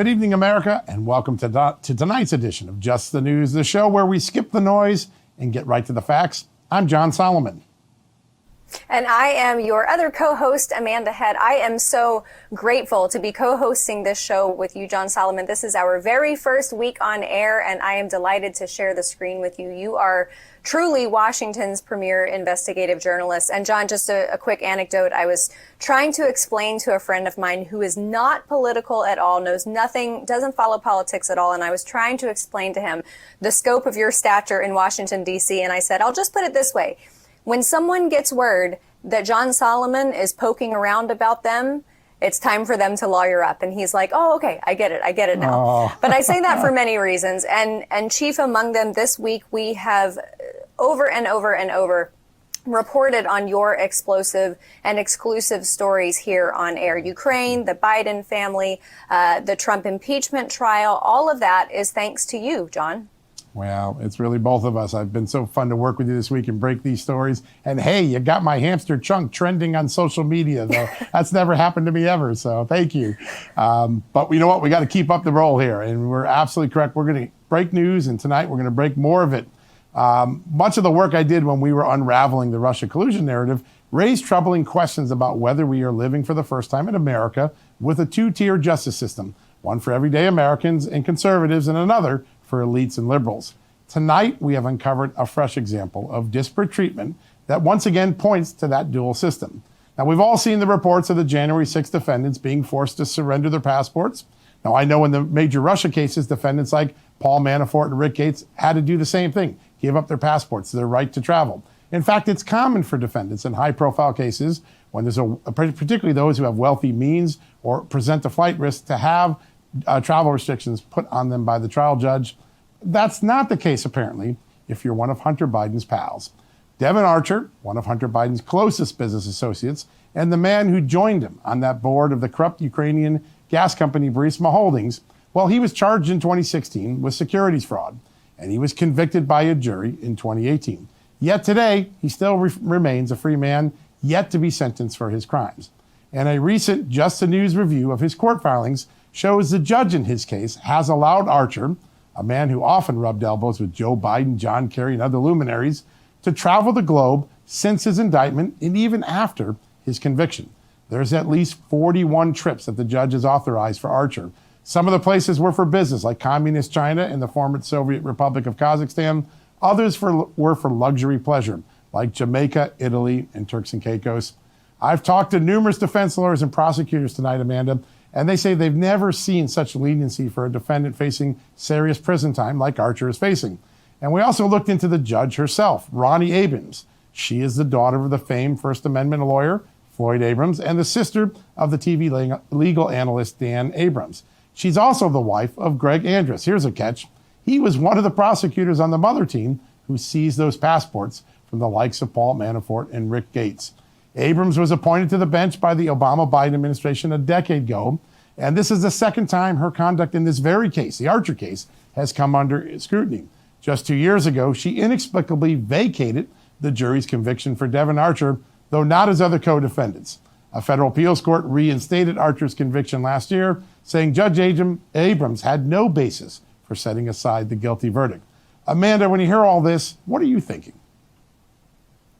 Good evening, America, and welcome to tonight's edition of Just the News, the show where we skip the noise and get right to the facts. I'm John Solomon. And I am your other co-host, Amanda Head. I am so grateful to be co-hosting this show with you, John Solomon. This is our very first week on air, and I am delighted to share the screen with you. You are truly Washington's premier investigative journalist. And John, just a quick anecdote. I was trying to explain to a friend of mine who is not political at all, knows nothing, doesn't follow politics at all. And I was trying to explain to him the scope of your stature in Washington, D.C. And I said, I'll just put it this way. When someone gets word that John Solomon is poking around about them, it's time for them to lawyer up. And he's like, oh, okay, I get it now. Oh. But I say that for many reasons. And chief among them, this week we have over and over reported on your explosive and exclusive stories here on air. Ukraine, the Biden family, the Trump impeachment trial, all of that is thanks to you, John. Well, it's really both of us. I've been so fun to work with you this week and break these stories. And hey, you got my hamster Chunk trending on social media, though. That's never happened to me ever, so thank you. But you know what? We got to keep up the roll here, and we're absolutely correct. We're going to break news, and tonight we're going to break more of it. Much of the work I did when we were unraveling the Russia collusion narrative raised troubling questions about whether we are living for the first time in America with a two-tier justice system, one for everyday Americans and conservatives, and another for elites and liberals. Tonight, we have uncovered a fresh example of disparate treatment that once again points to that dual system. Now, we've all seen the reports of the January 6 defendants being forced to surrender their passports. Now, I know in the major Russia cases, defendants like Paul Manafort and Rick Gates had to do the same thing, give up their passports, their right to travel. In fact, it's common for defendants in high-profile cases, when there's particularly those who have wealthy means or present a flight risk, to have travel restrictions put on them by the trial judge. That's not the case, apparently, if you're one of Hunter Biden's pals. Devon Archer, one of Hunter Biden's closest business associates, and the man who joined him on that board of the corrupt Ukrainian gas company Burisma Holdings, well, he was charged in 2016 with securities fraud, and he was convicted by a jury in 2018. Yet today, he still remains a free man, yet to be sentenced for his crimes. And a recent Just the News review of his court filings shows the judge in his case has allowed Archer, a man who often rubbed elbows with Joe Biden, John Kerry, and other luminaries, to travel the globe since his indictment and even after his conviction. There's at least 41 trips that the judge has authorized for Archer. Some of the places were for business, like Communist China and the former Soviet Republic of Kazakhstan. Others were for luxury pleasure, like Jamaica, Italy, and Turks and Caicos. I've talked to numerous defense lawyers and prosecutors tonight, Amanda, and they say they've never seen such leniency for a defendant facing serious prison time like Archer is facing. And we also looked into the judge herself, Ronnie Abrams. She is the daughter of the famed First Amendment lawyer, Floyd Abrams, and the sister of the TV legal analyst, Dan Abrams. She's also the wife of Greg Andrus. Here's a catch. He was one of the prosecutors on the Mother team who seized those passports from the likes of Paul Manafort and Rick Gates. Abrams was appointed to the bench by the Obama-Biden administration a decade ago, and this is the second time her conduct in this very case, the Archer case, has come under scrutiny. Just 2 years ago, she inexplicably vacated the jury's conviction for Devon Archer, though not his other co-defendants. A federal appeals court reinstated Archer's conviction last year, saying Judge Abrams had no basis for setting aside the guilty verdict. Amanda, when you hear all this, what are you thinking?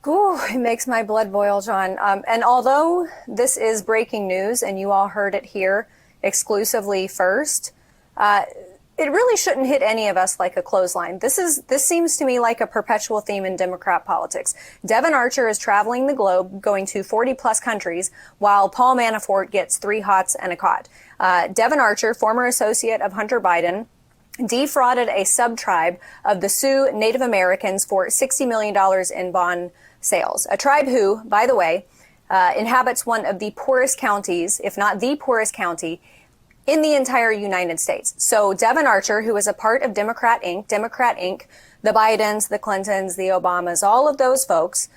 Ooh, it makes my blood boil, John. And although this is breaking news and you all heard it here exclusively first, it really shouldn't hit any of us like a clothesline. This seems to me like a perpetual theme in Democrat politics. Devon Archer is traveling the globe, going to 40 plus countries, while Paul Manafort gets 3 hots and a cot. Devon Archer, former associate of Hunter Biden, defrauded a sub-tribe of the Sioux Native Americans for $60 million in bond sales. A tribe who, by the way, inhabits one of the poorest counties, if not the poorest county, in the entire United States. So Devon Archer, who is a part of Democrat Inc., the Bidens, the Clintons, the Obamas, all of those folks,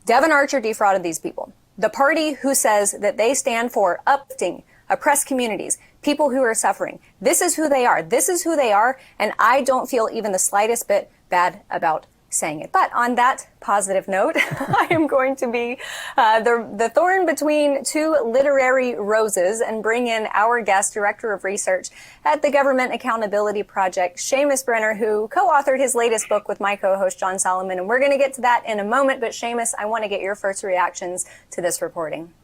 Devon Archer defrauded these people. The party who says that they stand for uplifting oppressed communities, people who are suffering. This is who they are. This is who they are. And I don't feel even the slightest bit bad about saying it. But on that positive note, I am going to be the thorn between two literary roses and bring in our guest, Director of Research at the Government Accountability Project, Seamus BRUNER, who co-authored his latest book with my co-host, John Solomon. And we're going to get to that in a moment. But Seamus, I want to get your first reactions to this reporting.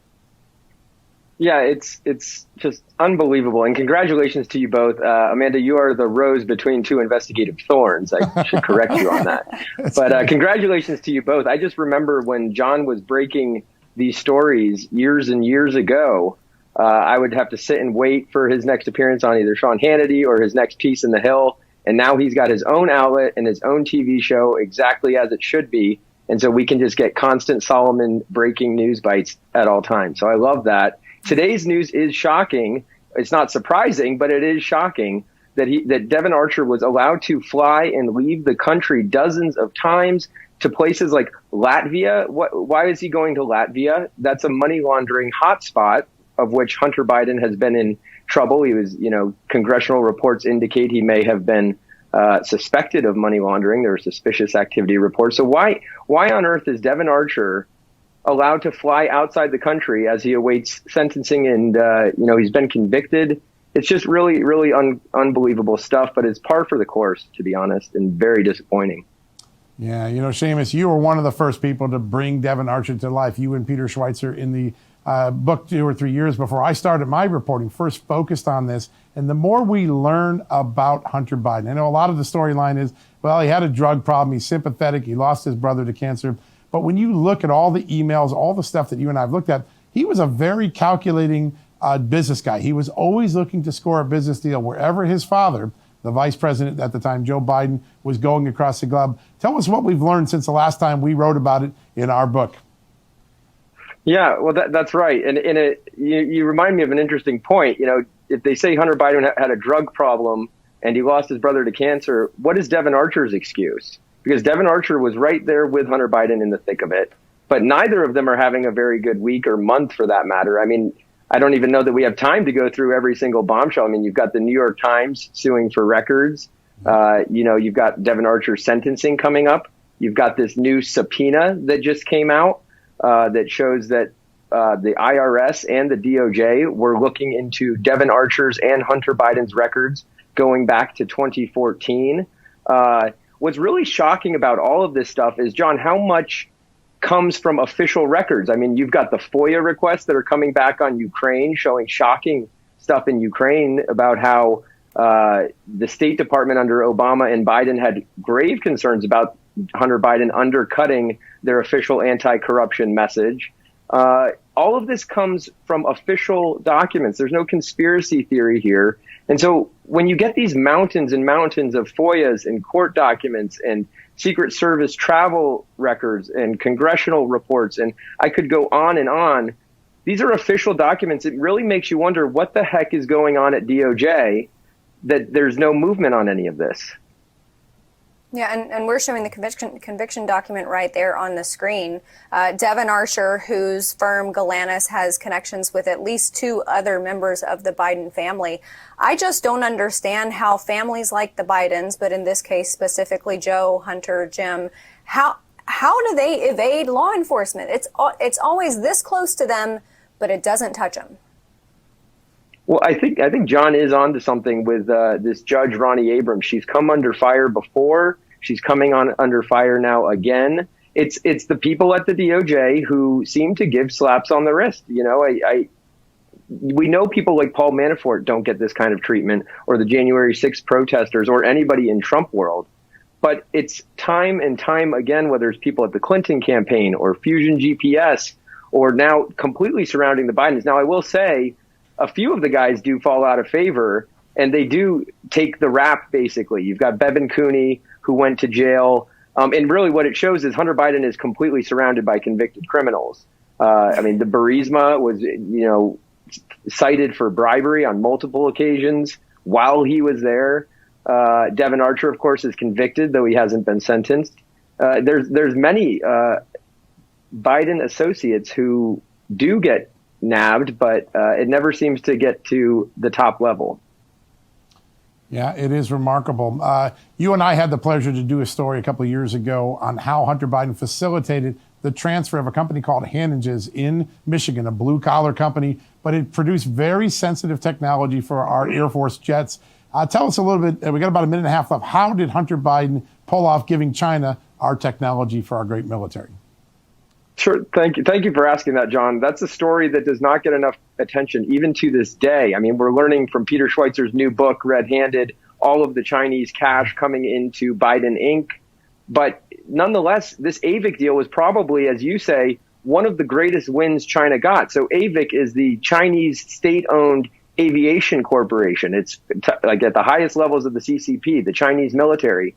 Yeah, it's just unbelievable. And congratulations to you both. Amanda, you are the rose between two investigative thorns. I should correct you on that. But congratulations to you both. I just remember when John was breaking these stories years and years ago, I would have to sit and wait for his next appearance on either Sean Hannity or his next piece in The Hill. And now he's got his own outlet and his own TV show exactly as it should be. And so we can just get constant Solomon breaking news bites at all times. So I love that. Today's news is shocking. It's not surprising, but it is shocking that Devon Archer was allowed to fly and leave the country dozens of times to places like Latvia. Why is he going to Latvia? That's a money laundering hotspot of which Hunter Biden has been in trouble. He was, congressional reports indicate he may have been suspected of money laundering. There are suspicious activity reports. So why on earth is Devon Archer allowed to fly outside the country as he awaits sentencing? And, he's been convicted. It's just really, really unbelievable stuff, but it's par for the course, to be honest, and very disappointing. Yeah, Seamus, you were one of the first people to bring Devon Archer to life. You and Peter Schweitzer in the book 2 or 3 years before I started my reporting first focused on this. And the more we learn about Hunter Biden, I know a lot of the storyline is, well, he had a drug problem. He's sympathetic. He lost his brother to cancer. But when you look at all the emails, all the stuff that you and I have looked at, he was a very calculating business guy. He was always looking to score a business deal wherever his father, the vice president at the time, Joe Biden, was going across the globe. Tell us what we've learned since the last time we wrote about it in our book. Yeah, well, that's right. And you remind me of an interesting point. If they say Hunter Biden had a drug problem and he lost his brother to cancer, what is Devon Archer's excuse? Because Devon Archer was right there with Hunter Biden in the thick of it. But neither of them are having a very good week or month for that matter. I mean, I don't even know that we have time to go through every single bombshell. I mean, you've got the New York Times suing for records. You've got Devon Archer's sentencing coming up. You've got this new subpoena that just came out that shows that the IRS and the DOJ were looking into Devon Archer's and Hunter Biden's records going back to 2014. What's really shocking about all of this stuff is, John, how much comes from official records. I mean, you've got the FOIA requests that are coming back on Ukraine, showing shocking stuff in Ukraine about how the State Department under Obama and Biden had grave concerns about Hunter Biden undercutting their official anti-corruption message. All of this comes from official documents. There's no conspiracy theory here. And so when you get these mountains and mountains of FOIAs and court documents and Secret Service travel records and congressional reports, and I could go on, these are official documents. It really makes you wonder what the heck is going on at DOJ that there's no movement on any of this. Yeah, and we're showing the conviction document right there on the screen. Devon Archer, whose firm Galantis has connections with at least 2 other members of the Biden family. I just don't understand how families like the Bidens, but in this case specifically Joe, Hunter, Jim, how do they evade law enforcement? It's always this close to them, but it doesn't touch them. Well, I think John is onto something with this Judge Ronnie Abrams. She's come under fire before. She's coming on under fire now again. It's the people at the DOJ who seem to give slaps on the wrist. We know people like Paul Manafort don't get this kind of treatment, or the January 6th protesters, or anybody in Trump world. But it's time and time again, whether it's people at the Clinton campaign or Fusion GPS, or now completely surrounding the Bidens. Now, I will say a few of the guys do fall out of favor, and they do take the rap, basically. You've got Bevin Cooney, who went to jail. And really what it shows is Hunter Biden is completely surrounded by convicted criminals. I mean, the Burisma was, cited for bribery on multiple occasions while he was there. Devon Archer, of course, is convicted, though he hasn't been sentenced. There's many Biden associates who do get nabbed, but it never seems to get to the top level. Yeah, it is remarkable. You and I had the pleasure to do a story a couple of years ago on how Hunter Biden facilitated the transfer of a company called Hanninges in Michigan, a blue-collar company, but it produced very sensitive technology for our Air Force jets. Tell us a little bit, we got about a minute and a half left. How did Hunter Biden pull off giving China our technology for our great military? Sure. Thank you. Thank you for asking that, John. That's a story that does not get enough attention, even to this day. I mean, we're learning from Peter Schweizer's new book, Red Handed, all of the Chinese cash coming into Biden Inc. But nonetheless, this AVIC deal was probably, as you say, one of the greatest wins China got. So AVIC is the Chinese state-owned aviation corporation. It's like at the highest levels of the CCP, the Chinese military.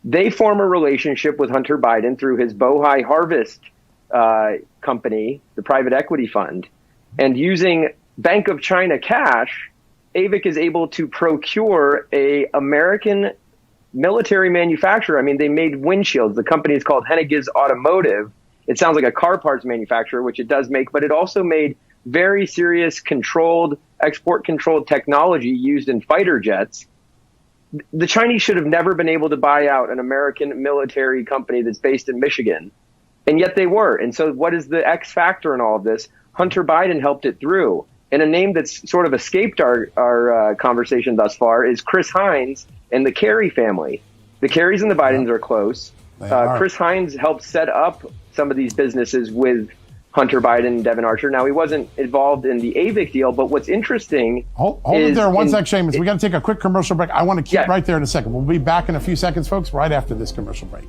They form a relationship with Hunter Biden through his Bohai Harvest company, the private equity fund, and using Bank of China cash, AVIC is able to procure a American military manufacturer. I mean, they made windshields. The company is called Henniges Automotive. It sounds like a car parts manufacturer, which it does make, but it also made very serious export controlled technology used in fighter jets. The Chinese should have never been able to buy out an American military company that's based in Michigan. And yet they were. And so what is the X factor in all of this? Hunter Biden helped it through. And a name that's sort of escaped our conversation thus far is Chris Hines and the Kerry family. The Kerrys and the Bidens are close. Chris Hines helped set up some of these businesses with Hunter Biden and Devon Archer. Now, he wasn't involved in the AVIC deal, but what's interesting Hold it there one sec, Seamus. We got to take a quick commercial break. I want to keep right there in a second. We'll be back in a few seconds, folks, right after this commercial break.